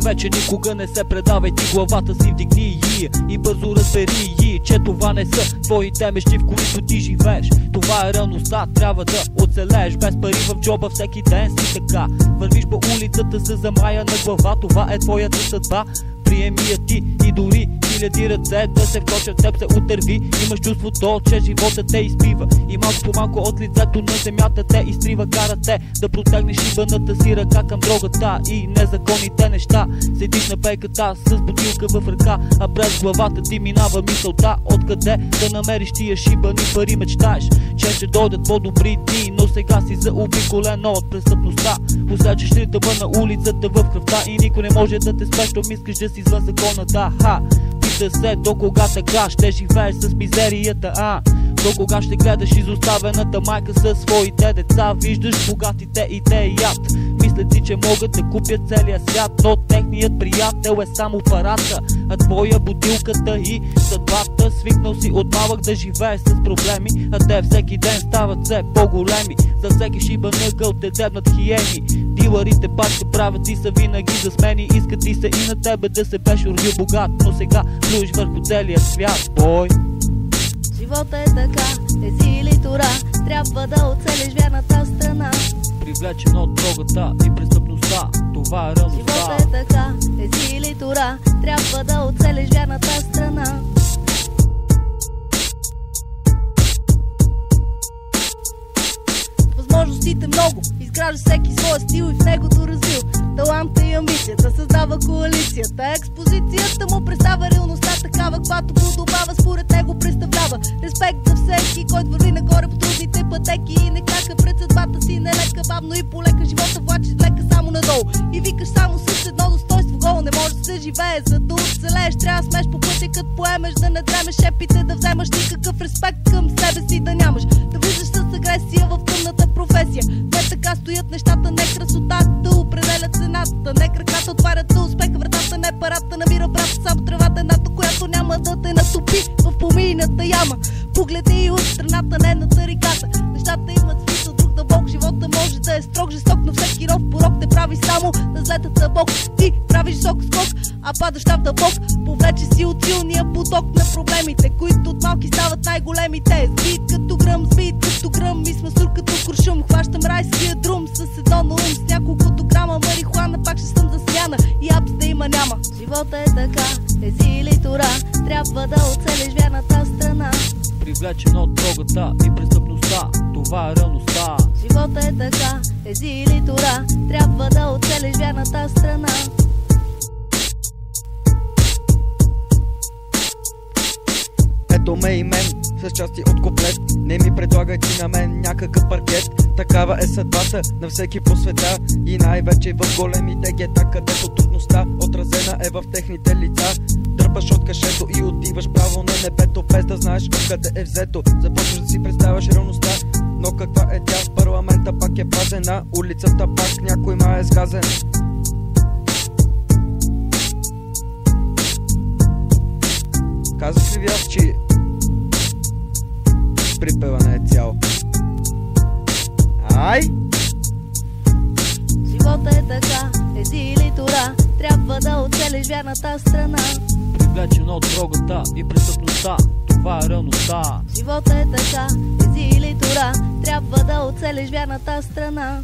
вече никога не се предавай, ти главата си вдигни и бързо разбери, че това не са твоите мечти, в които ти живееш. Това е реалността, трябва да оцелееш. Без пари в джоба всеки ден си така. Вървиш по улицата с замая на глава, това е твоята съдба. Приеми я ти и дори хиляди ръце да се вкочат, теб се отърви. Имаш чувството, че живота те изпива и малко по малко от лицето на земята те изтрива. Кара те да протегнеш шибаната си ръка към дрогата и незаконните неща. Седиш на пейката с бутилка в ръка, а през главата ти минава мисълта откъде да намериш тия шибани пари. Мечтаеш, че ще дойдат по-добри дни, но сега си заобиколена от престъпността. Усечеш ритъма на улицата в кръвта и никой не може да те спре, щом искаш да си извън закона. Да, пита се до кога така ще живееш с мизерията, до кога ще гледаш изоставената майка със своите деца. Виждаш богатите и те яд, мислят си, че могат да купят целия свят, но техният приятел е само парата, а твоя бутилката и съдбата. Свикнал си от малък да живееш с проблеми, а те всеки ден стават все по-големи. За всеки шибан ъгъл те дебнат хиени. Дилърите пак се правят и са винаги за смени. Искат и се и на тебе да се беше родил богат, но сега плюеш върху целия свят, бой. Живота е така, ези или тура, трябва да оцелиш вярната страна. Привлечен от дрогата и престъпността, това е реалността. Живота е така, ези или тура, трябва да оцелиш вярната страна. Възможностите много, изгражда всеки своя стил и в негото развил таланта и амбицията, създава коалицията. Експозицията му представя реалността такава, каквато подобава според него представлява. Респект за всеки, който върви нагоре по трудните пътеки и не кака пред съдбата си нелека. Бавно и полека живота влачиш лека само надолу и викаш само с едно достоинство гол. Не може да се живее, за да оцелееш трябва да смеш по пътя, като поемеш, да не дремеш шепите, да вземаш никакъв респект към себе си да нямаш, да влизаш с агресия в тъмната професия. Не така стоят нещата, не красотата определя цената, не краката отварят за успеха вратата, не парата намира брата, само тревата едната, която няма да те натопи в помийната яма. Погледни от страната, не на тариката. Нещата имат смисъл, друг да Бог. Живота може да е строг, жесток, но всеки ров порок те прави само да злетат за Бог. Ти правиш висок скок, а падаш там да Бог. Повлече си от силния поток на проблемите, които от малки стават най-големите. Сбит като гръм, и сме сур като куршум. Хващам райския друм с едно на ум, с няколкото грама марихуана, пак ще съм засияна и апс да има няма. Живота е така, ези или тура, трябва да оцелиш вярната страна. Привлечен от дрогата и престъпността, това е реалността. Живота е така, ези или тура, трябва да оцелиш вярната страна. Ето ме и мен, с части от куплет. Не ми предлагай ти на мен някакъв паркет. Такава е съдбата на всеки по света и най-вече в големите гета, където трудността отразена е в техните лица. Дърпаш от кашето и отиваш право на небето, без да знаеш откъде е взето. Започваш да си представяш реалността, но каква е тя? В парламента пак е пазена, улицата пак някой ма е сгазен. Казах ли ви аз, че припева не е цял? Ай! Живота е така, ези или тура, трябва да оцелиш вярната страна. Привлечен от дрогата и престъпността, това е реалността. Живота е така, ези или тура, трябва да оцелиш вярната страна.